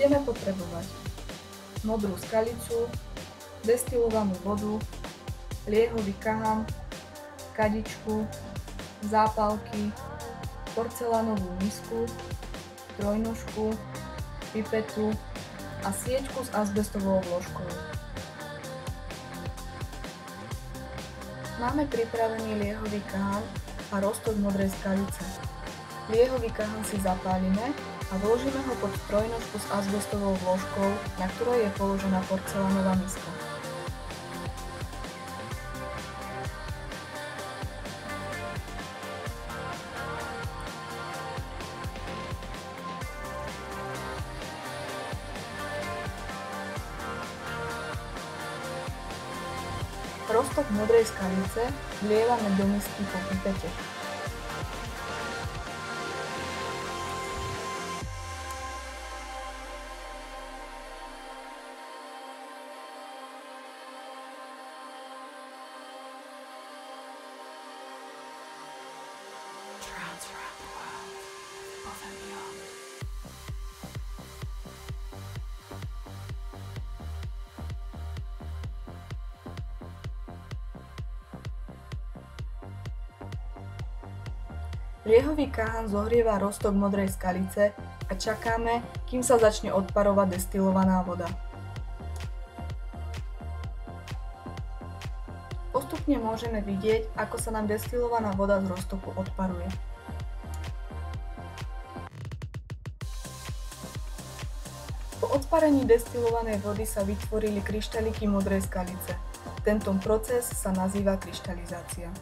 Budeme potrebovať modrú skalicu, destilovanú vodu, liehový kahan, kadičku, zápalky, porcelánovú misku, trojnožku, pipetu a sieťku s azbestovou vložkou. Máme pripravený liehový kahan a roztok modrej skalice. Liehový kahan si zapálime a vložíme ho pod trojnožku s azbestovou vložkou, na ktorej je položená porcelánová miska. Roztok modrej skalice vlievame do misky po pipete. Liehový kahan zohrieva roztok modrej skalice a čakáme, kým sa začne odparovať destilovaná voda. Postupne môžeme vidieť, ako sa nám destilovaná voda z roztoku odparuje. Po odparení destilovanej vody sa vytvorili kryštáliky modrej skalice. Tento proces sa nazýva kryštalizácia.